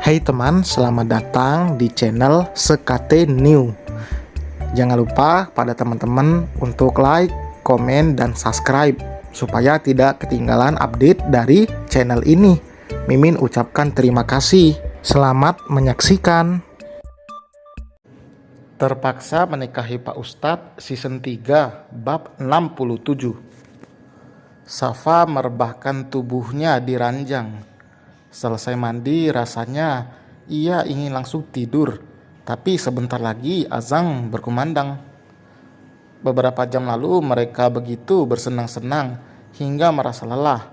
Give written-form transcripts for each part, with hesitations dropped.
Hai teman, selamat datang di channel Sekate New. Jangan lupa pada teman-teman untuk like, komen, dan subscribe supaya tidak ketinggalan update dari channel ini. Mimin ucapkan terima kasih. Selamat menyaksikan. Terpaksa menikahi Pak Ustadz season 3 bab 67. Safa merebahkan tubuhnya di ranjang. Selesai mandi, rasanya ia ingin langsung tidur, tapi sebentar lagi azan berkumandang. Beberapa jam lalu mereka begitu bersenang-senang hingga merasa lelah.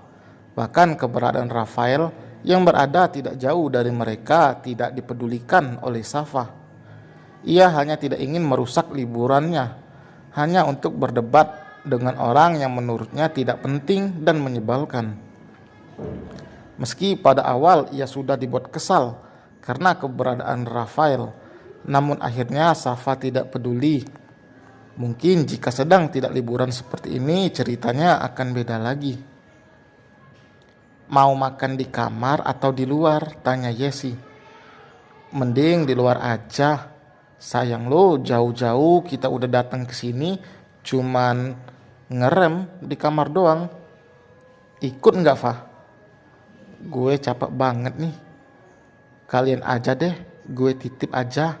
Bahkan keberadaan Rafael yang berada tidak jauh dari mereka tidak dipedulikan oleh Safa. Ia hanya tidak ingin merusak liburannya, hanya untuk berdebat dengan orang yang menurutnya tidak penting dan menyebalkan. Meski pada awal ia sudah dibuat kesal karena keberadaan Rafael, namun akhirnya Safa tidak peduli. Mungkin jika sedang tidak liburan seperti ini, ceritanya akan beda lagi. Mau makan di kamar atau di luar? Tanya Yesi. Mending di luar aja. Sayang lo, jauh-jauh kita udah datang ke sini, cuman ngerem di kamar doang. Ikut nggak, Fah? Gue capek banget nih. Kalian aja deh, gue titip aja,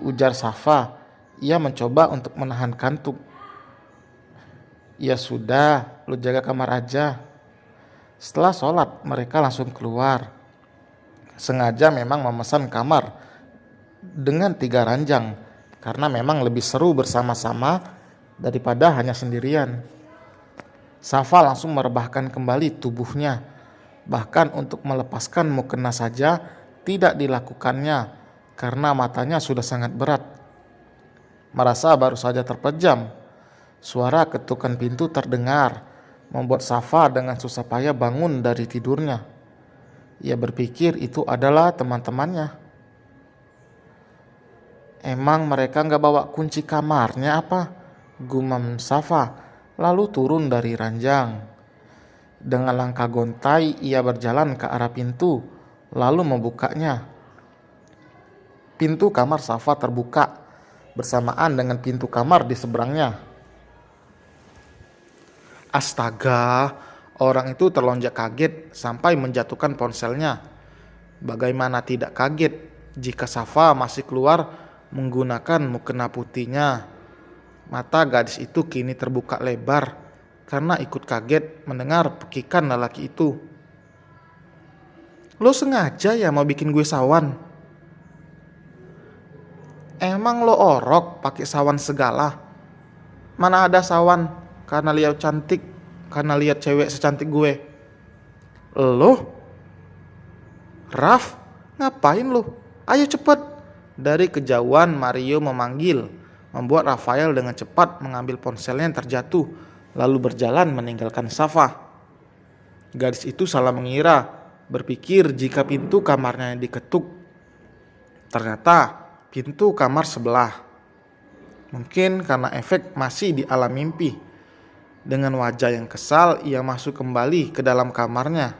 ujar Safa. Ia mencoba untuk menahan kantuk. Ya sudah, lu jaga kamar aja. Setelah sholat, mereka langsung keluar. Sengaja memang memesan kamar dengan 3 ranjang, karena memang lebih seru bersama-sama daripada hanya sendirian. Safa langsung merebahkan kembali tubuhnya. Bahkan untuk melepaskan mukena saja tidak dilakukannya karena matanya sudah sangat berat. Merasa baru saja terpejam, suara ketukan pintu terdengar, membuat Safa dengan susah payah bangun dari tidurnya. Ia berpikir itu adalah teman-temannya. Emang mereka nggak bawa kunci kamarnya apa? Gumam Safa, lalu turun dari ranjang. Dengan langkah gontai ia berjalan ke arah pintu, lalu membukanya. Pintu kamar Safa terbuka, bersamaan dengan pintu kamar di seberangnya. Astaga, orang itu terlonjak kaget sampai menjatuhkan ponselnya. Bagaimana tidak kaget jika Safa masih keluar menggunakan mukena putihnya. Mata gadis itu kini terbuka lebar karena ikut kaget mendengar pekikan lelaki itu. Lo sengaja ya mau bikin gue sawan? Emang lo orok pakai sawan segala? Mana ada sawan karena lihat cantik, karena lihat cewek secantik gue. Lo? Raf, ngapain lo? Ayo cepet. Dari kejauhan Mario memanggil, membuat Rafael dengan cepat mengambil ponselnya yang terjatuh, lalu berjalan meninggalkan Safa. Gadis itu salah mengira, berpikir jika pintu kamarnya diketuk. Ternyata pintu kamar sebelah. Mungkin karena efek masih di alam mimpi. Dengan wajah yang kesal, ia masuk kembali ke dalam kamarnya.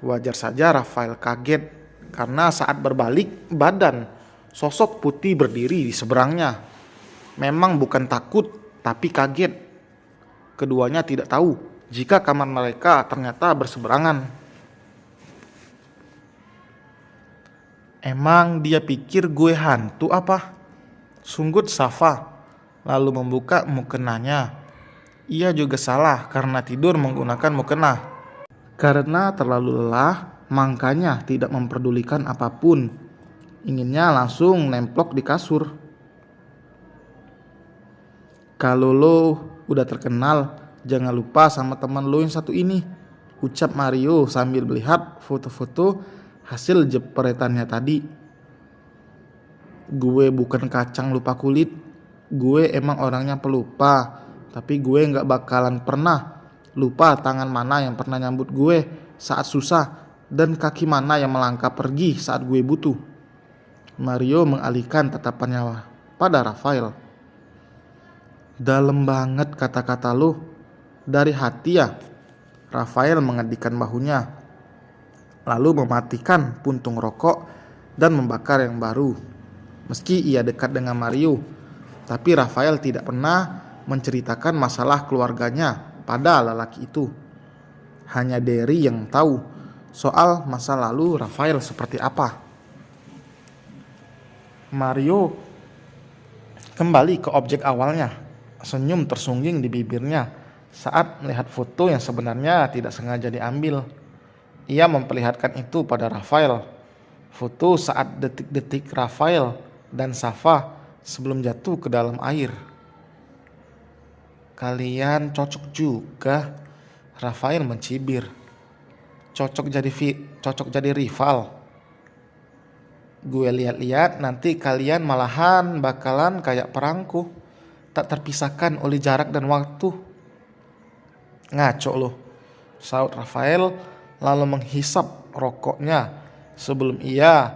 Wajar saja Rafael kaget, karena saat berbalik badan, sosok putih berdiri di seberangnya. Memang bukan takut, tapi kaget. Keduanya tidak tahu jika kamar mereka ternyata berseberangan. Emang dia pikir gue hantu apa? Sunggut Safa, lalu membuka mukenanya. Ia juga salah karena tidur menggunakan mukena. Karena terlalu lelah, makanya tidak memperdulikan apapun. Inginnya langsung nemplok di kasur. Kalau lo udah terkenal, jangan lupa sama teman lo yang satu ini, ucap Mario sambil melihat foto-foto hasil jepretannya tadi. Gue bukan kacang lupa kulit, gue emang orangnya pelupa, tapi gue gak bakalan pernah lupa tangan mana yang pernah nyambut gue saat susah dan kaki mana yang melangkah pergi saat gue butuh. Mario mengalihkan tatapannya pada Rafael. Dalam banget kata-kata lo, dari hati ya? Rafael mengedikan bahunya. lalu mematikan puntung rokok dan membakar yang baru. Meski ia dekat dengan Mario, tapi Rafael tidak pernah menceritakan masalah keluarganya pada lelaki itu. Hanya Derry yang tahu soal masa lalu Rafael seperti apa. Mario kembali ke objek awalnya. Senyum tersungging di bibirnya saat melihat foto yang sebenarnya tidak sengaja diambil. Ia memperlihatkan itu pada Rafael. Foto saat detik-detik Rafael dan Safa sebelum jatuh ke dalam air. Kalian cocok juga, Rafael mencibir. Cocok jadi rival. Gue lihat-lihat nanti kalian malahan bakalan kayak perangku, tak terpisahkan oleh jarak dan waktu. Ngaco loh, saut Rafael lalu menghisap rokoknya sebelum ia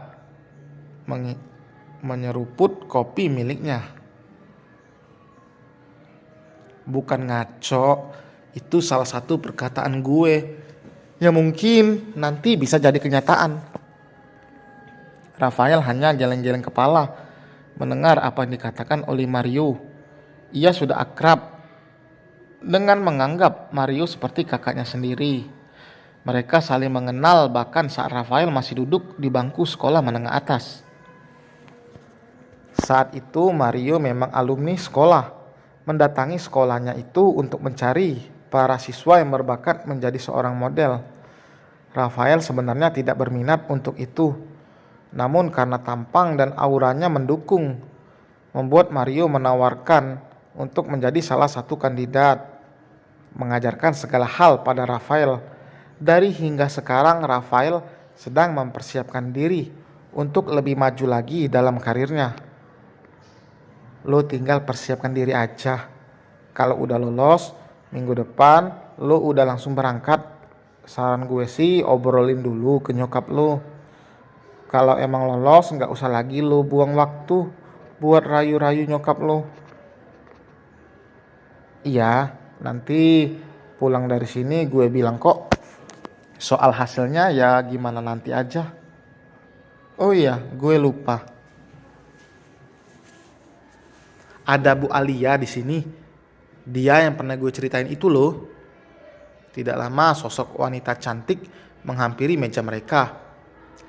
menyeruput kopi miliknya. Bukan ngaco, itu salah satu perkataan gue yang mungkin nanti bisa jadi kenyataan. Rafael hanya geleng-geleng kepala mendengar apa yang dikatakan oleh Mario. Ia sudah akrab dengan menganggap Mario seperti kakaknya sendiri. Mereka saling mengenal bahkan saat Rafael masih duduk di bangku sekolah menengah atas. Saat itu Mario memang alumni sekolah, mendatangi sekolahnya itu untuk mencari para siswa yang berbakat menjadi seorang model. Rafael sebenarnya tidak berminat untuk itu, namun karena tampang dan auranya mendukung, membuat Mario menawarkan untuk menjadi salah satu kandidat, mengajarkan segala hal pada Rafael. Dari hingga sekarang Rafael sedang mempersiapkan diri untuk lebih maju lagi dalam karirnya. Lo tinggal persiapkan diri aja. Kalau udah lolos, minggu depan lo udah langsung berangkat. Saran gue sih obrolin dulu ke nyokap lo. Kalau emang lolos gak usah lagi lo buang waktu buat rayu-rayu nyokap lo. Iya, nanti pulang dari sini gue bilang kok. Soal hasilnya ya gimana nanti aja. Oh iya, gue lupa. Ada Bu Alia di sini. Dia yang pernah gue ceritain itu loh. Tidak lama sosok wanita cantik menghampiri meja mereka.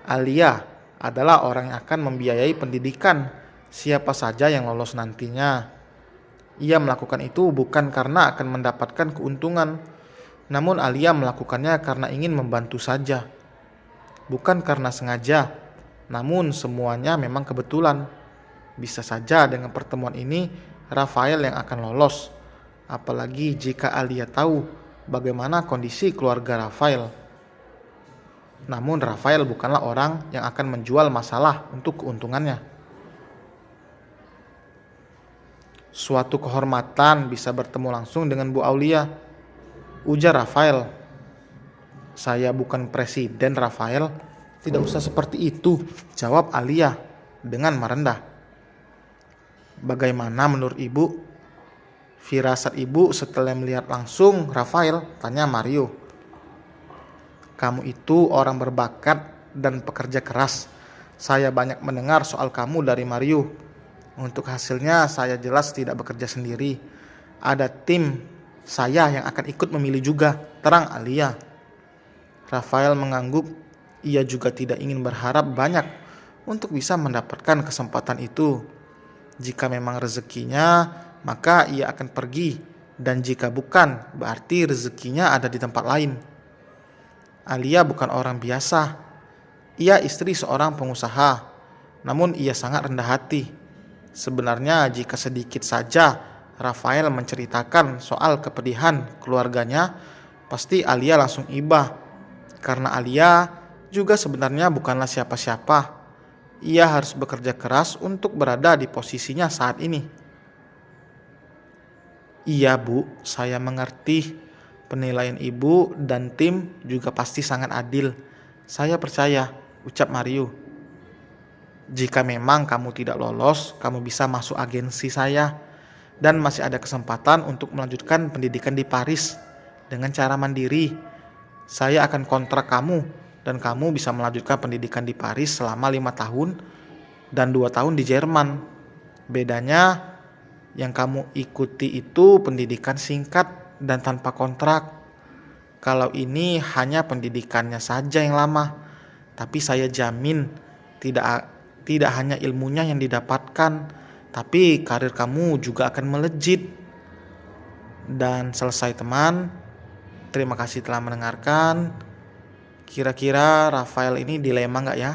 Alia adalah orang yang akan membiayai pendidikan siapa saja yang lolos nantinya. Ia melakukan itu bukan karena akan mendapatkan keuntungan, namun Alia melakukannya karena ingin membantu saja. Bukan karena sengaja, namun semuanya memang kebetulan. Bisa saja dengan pertemuan ini Rafael yang akan lolos. Apalagi jika Alia tahu bagaimana kondisi keluarga Rafael. Namun Rafael bukanlah orang yang akan menjual masalah untuk keuntungannya. Suatu kehormatan bisa bertemu langsung dengan Bu Aulia, ujar Rafael. Saya bukan presiden Rafael. Tidak usah seperti itu, jawab Alia dengan merendah. Bagaimana menurut ibu? Firasat ibu setelah melihat langsung Rafael, tanya Mario. Kamu itu orang berbakat dan pekerja keras. Saya banyak mendengar soal kamu dari Mario. Untuk hasilnya saya jelas tidak bekerja sendiri. Ada tim saya yang akan ikut memilih juga, terang Alia. Rafael mengangguk. Ia juga tidak ingin berharap banyak untuk bisa mendapatkan kesempatan itu. Jika memang rezekinya, maka ia akan pergi. Dan jika bukan, berarti rezekinya ada di tempat lain. Alia bukan orang biasa. Ia istri seorang pengusaha, namun ia sangat rendah hati. Sebenarnya jika sedikit saja Rafael menceritakan soal kepedihan keluarganya, pasti Alia langsung iba. Karena Alia juga sebenarnya bukanlah siapa-siapa. Ia harus bekerja keras untuk berada di posisinya saat ini. Iya Bu, saya mengerti. Penilaian ibu dan tim juga pasti sangat adil. Saya percaya, ucap Mario. Jika memang kamu tidak lolos, kamu bisa masuk agensi saya. Dan masih ada kesempatan untuk melanjutkan pendidikan di Paris dengan cara mandiri. Saya akan kontrak kamu dan kamu bisa melanjutkan pendidikan di Paris selama 5 tahun dan 2 tahun di Jerman. Bedanya yang kamu ikuti itu pendidikan singkat dan tanpa kontrak. Kalau ini hanya pendidikannya saja yang lama, tapi saya jamin tidak hanya ilmunya yang didapatkan, tapi karir kamu juga akan melejit. Dan selesai teman, terima kasih telah mendengarkan. Kira-kira Rafael ini dilema nggak ya?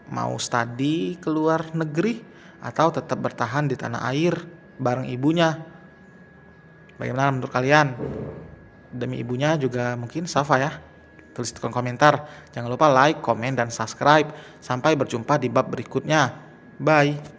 Mau studi ke luar negeri atau tetap bertahan di tanah air bareng ibunya? Bagaimana menurut kalian? Demi ibunya juga mungkin Safa ya. Tulis di kolom komentar. Jangan lupa like, komen, dan subscribe. Sampai berjumpa di bab berikutnya. Bye.